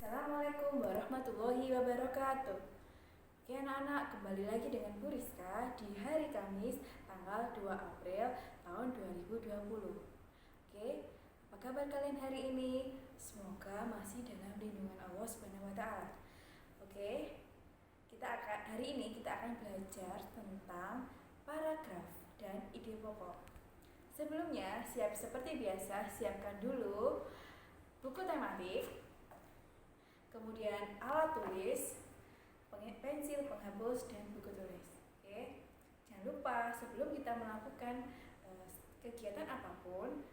Assalamualaikum warahmatullahi wabarakatuh. Oke anak-anak, kembali lagi dengan Bu Rizka di hari Kamis tanggal 2 April tahun 2020. Oke, apa kabar kalian hari ini? Semoga masih dalam lindungan Allah Subhanahu wa taala. Oke, hari ini kita akan belajar tentang paragraf dan ide pokok. Sebelumnya, seperti biasa, siapkan dulu buku tematik, kemudian alat tulis, pensil, penghapus, dan buku tulis. Oke, jangan lupa sebelum kita melakukan kegiatan apapun,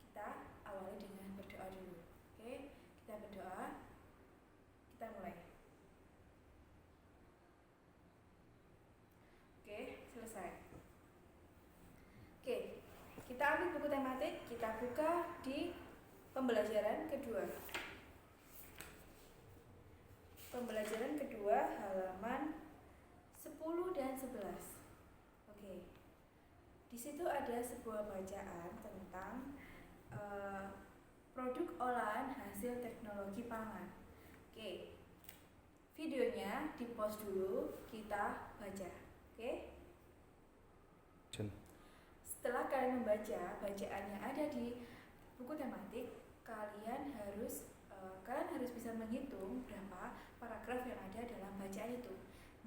kita awali dengan berdoa dulu. Oke, kita berdoa, kita mulai. Oke, selesai. Oke, kita ambil buku tematik, kita buka di pembelajaran kedua. Pembelajaran kedua halaman 10 dan 11. Oke. Di situ ada sebuah bacaan tentang produk olahan hasil teknologi pangan. Oke. Videonya di-pause dulu, kita baca. Oke? Setelah kalian membaca bacaan yang ada di buku tematik, kalian harus bisa menghitung berapa paragraf yang ada dalam bacaan itu.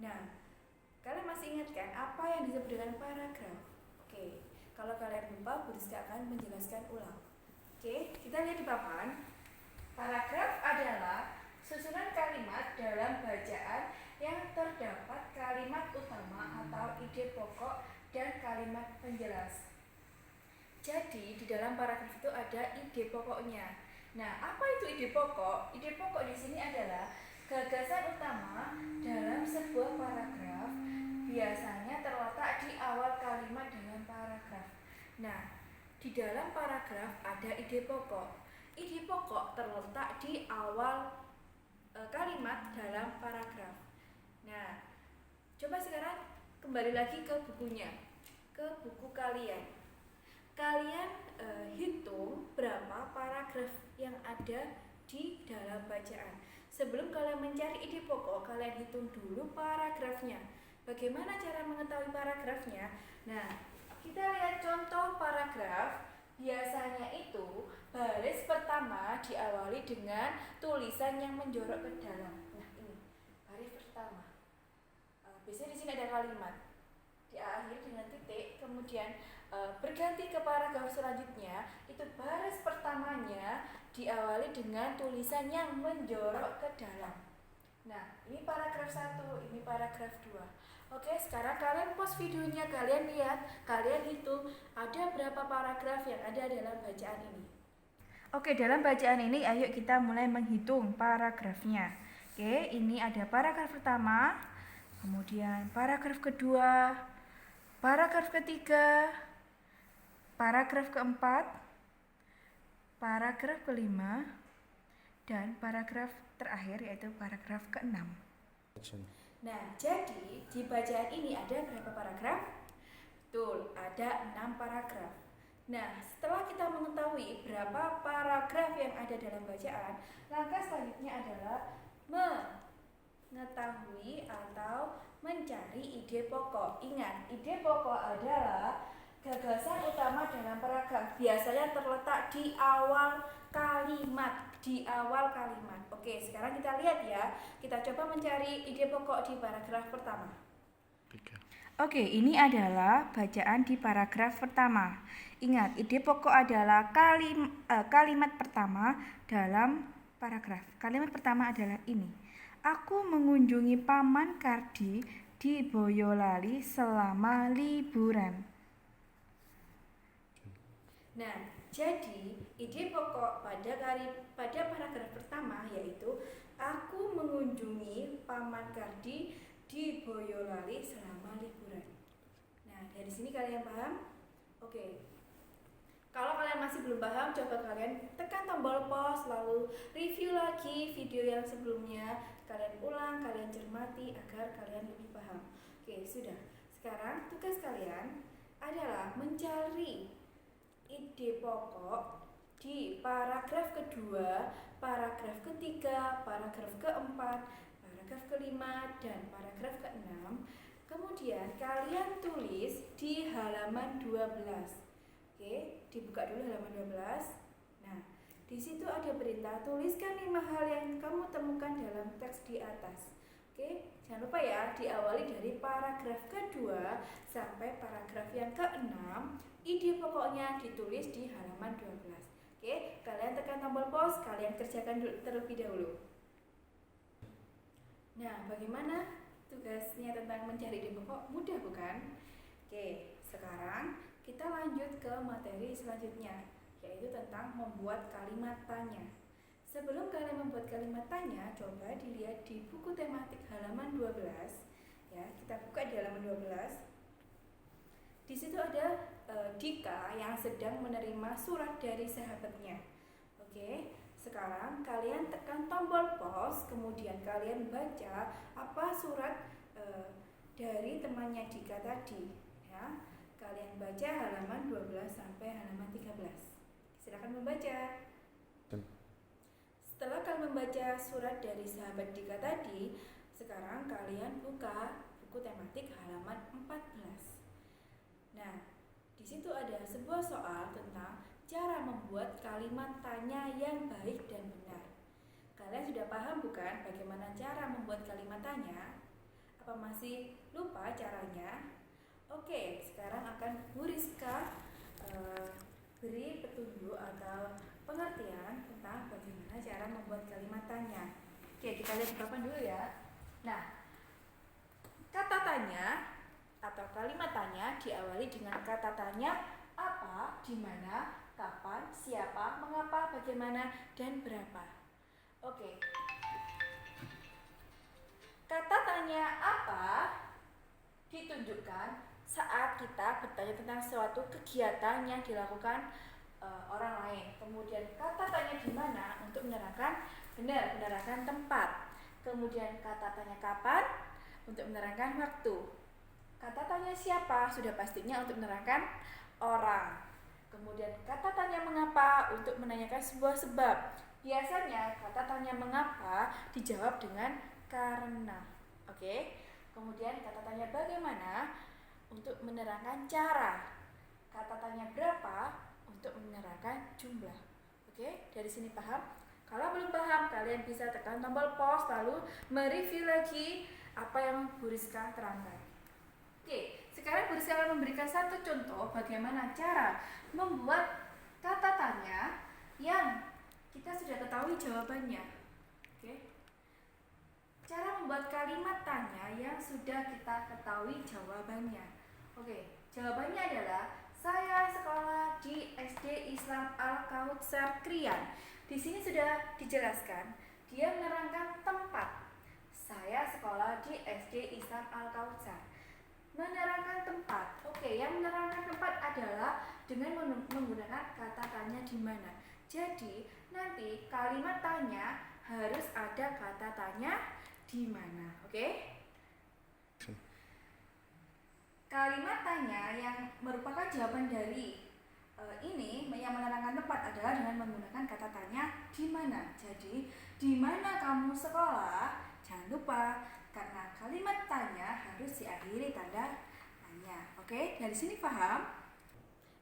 Nah, kalian masih ingat kan apa yang disebut dengan paragraf? Oke, kalau kalian lupa, Bu Rizka akan menjelaskan ulang. Oke, kita lihat di papan. Paragraf adalah susunan kalimat dalam bacaan yang terdapat kalimat utama atau ide pokok dan kalimat penjelas. Jadi, di dalam paragraf itu ada ide pokoknya. Nah, apa itu ide pokok? Ide pokok di sini adalah gagasan utama dalam sebuah paragraf, biasanya terletak di awal kalimat dengan paragraf. Nah, di dalam paragraf ada ide pokok. Ide pokok terletak di awal kalimat dalam paragraf. Nah, coba sekarang kembali lagi ke bukunya, ke buku kalian. Kalian hitung berapa paragraf yang ada di dalam bacaan. Sebelum kalian mencari ide pokok, kalian hitung dulu paragrafnya. Bagaimana cara mengetahui paragrafnya? Nah, kita lihat contoh paragraf. Biasanya itu baris pertama diawali dengan tulisan yang menjorok ke dalam. Nah, ini baris pertama. Biasanya di sini ada kalimat. Diakhiri dengan titik, kemudian berganti ke paragraf selanjutnya, itu baris pertamanya diawali dengan tulisan yang menjorok ke dalam. Nah, ini paragraf 1, ini paragraf 2. Oke, sekarang kalian pause videonya, kalian lihat, kalian hitung ada berapa paragraf yang ada dalam bacaan ini. Oke, dalam bacaan ini ayo kita mulai menghitung paragrafnya. Oke, ini ada paragraf pertama, kemudian paragraf kedua, paragraf ketiga, paragraf keempat, paragraf kelima, dan paragraf terakhir yaitu paragraf keenam. Nah, jadi di bacaan ini ada berapa paragraf? Betul, ada 6 paragraf. Nah, setelah kita mengetahui berapa paragraf yang ada dalam bacaan, langkah selanjutnya adalah mengetahui atau mencari ide pokok. Ingat, ide pokok adalah gagasan utama dalam paragraf, biasanya terletak di awal kalimat, Oke, sekarang kita lihat ya. Kita coba mencari ide pokok di paragraf pertama. Oke, ini adalah bacaan di paragraf pertama. Ingat, ide pokok adalah kalimat pertama dalam paragraf. Kalimat pertama adalah ini. Aku mengunjungi Paman Kardi di Boyolali selama liburan. Nah, jadi ide pokok pada paragraf pertama yaitu aku mengunjungi Paman Kardi di Boyolali selama liburan. Nah, dari sini kalian paham? Oke. Kalau kalian masih belum paham, coba kalian tekan tombol pause lalu review lagi video yang sebelumnya, kalian ulang, kalian cermati agar kalian lebih paham. Oke, sudah. Sekarang tugas kalian adalah mencari ide pokok di paragraf kedua, paragraf ketiga, paragraf keempat, paragraf kelima, dan paragraf keenam. Kemudian kalian tulis di halaman 12. Oke, dibuka dulu halaman 12. Nah, di situ ada perintah, tuliskan 5 hal yang kamu temukan dalam teks di atas. Oke, jangan lupa ya, diawali dari paragraf kedua sampai paragraf yang keenam. Ide pokoknya ditulis di halaman 12. Oke, kalian tekan tombol pause, kalian kerjakan dulu terlebih dahulu. Nah, bagaimana tugasnya tentang mencari ide pokok? Mudah bukan? Oke, sekarang kita lanjut ke materi selanjutnya, yaitu tentang membuat kalimat tanya. Sebelum kalian membuat kalimat tanya, coba dilihat di buku tematik halaman 12. Ya, kita buka di halaman 12. Di situ ada Dika yang sedang menerima surat dari sahabatnya. Oke, sekarang kalian tekan tombol pause, kemudian kalian baca apa surat dari temannya Dika tadi. Ya, kalian baca halaman 12 sampai halaman 13. Silakan membaca. Setelah kalian membaca surat dari sahabat Dika tadi, sekarang kalian buka buku tematik halaman 14. Nah, di situ ada sebuah soal tentang cara membuat kalimat tanya yang baik dan benar. Kalian sudah paham bukan bagaimana cara membuat kalimat tanya? Apa masih lupa caranya? Oke, sekarang akan Bu Rizka beri petunjuk atau pengertian tentang bagaimana cara membuat kalimat tanya. Oke, kita lihat papan dulu ya. Nah, kata tanya atau kalimat tanya diawali dengan kata tanya apa, di mana, kapan, siapa, mengapa, bagaimana, dan berapa. Oke. Kata tanya apa ditunjukkan saat kita bertanya tentang suatu kegiatan yang dilakukan orang lain. Kemudian kata tanya di mana untuk menerangkan menerangkan tempat. Kemudian kata tanya kapan untuk menerangkan waktu. Kata tanya siapa sudah pastinya untuk menerangkan orang. Kemudian kata tanya mengapa untuk menanyakan sebuah sebab. Biasanya kata tanya mengapa dijawab dengan karena. Oke. Kemudian kata tanya bagaimana untuk menerangkan cara. Kata tanya berapa untuk menerangkan jumlah. Oke, dari sini paham? Kalau belum paham, kalian bisa tekan tombol pause lalu mereview lagi apa yang Bu Rizka terangkan. Oke, sekarang Bu Rizka akan memberikan satu contoh bagaimana cara membuat kata tanya yang kita sudah ketahui jawabannya. Oke. Cara membuat kalimat tanya yang sudah kita ketahui jawabannya. Oke, jawabannya adalah saya sekolah di SD Islam Al-Kautsar Krian. Di sini sudah dijelaskan, dia menerangkan tempat. Saya sekolah di SD Islam Al-Kautsar. Menerangkan tempat. Oke, yang menerangkan tempat adalah dengan menggunakan kata tanya di mana. Jadi, nanti kalimat tanya harus ada kata tanya di mana. Oke? Kalimat tanya yang merupakan jawaban dari ini yang menerangkan tempat adalah dengan menggunakan kata tanya di mana. Jadi, di mana kamu sekolah? Jangan lupa karena kalimat tanya harus diakhiri tanda tanya. Oke, dari sini paham?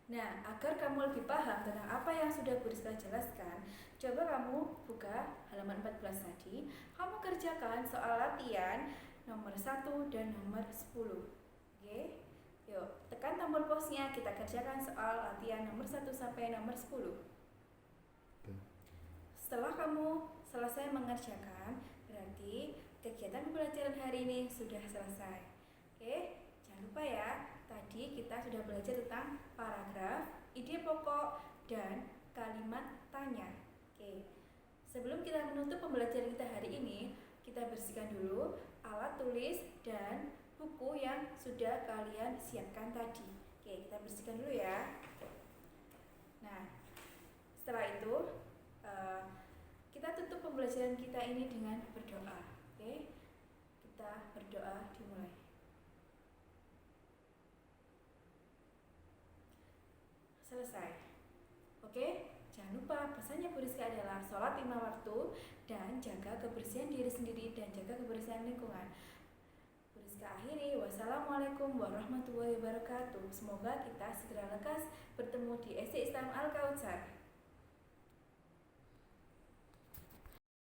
Nah, agar kamu lebih paham tentang apa yang sudah Bu Rizka jelaskan, coba kamu buka halaman 14 tadi. Kamu kerjakan soal latihan nomor 1 dan nomor 10. Oke, yuk tekan tombol pause-nya, kita kerjakan soal latihan nomor 1 sampai nomor 10. Setelah kamu selesai mengerjakan, berarti kegiatan pembelajaran hari ini sudah selesai. Oke, jangan lupa ya, tadi kita sudah belajar tentang paragraf, ide pokok, dan kalimat tanya. Oke, sebelum kita menutup pembelajaran kita hari ini, kita bersihkan dulu alat tulis dan buku yang sudah kalian siapkan tadi. Oke, kita bersihkan dulu ya. Nah, setelah itu kita tutup pembelajaran kita ini dengan berdoa. Oke, kita berdoa dimulai. Selesai. Oke, jangan lupa sholat 5 waktu, dan jaga kebersihan diri sendiri dan jaga kebersihan lingkungan. Rizka akhiri, wassalamualaikum warahmatullahi wabarakatuh. Semoga kita segera lekas bertemu di SD Islam Al-Kautsar.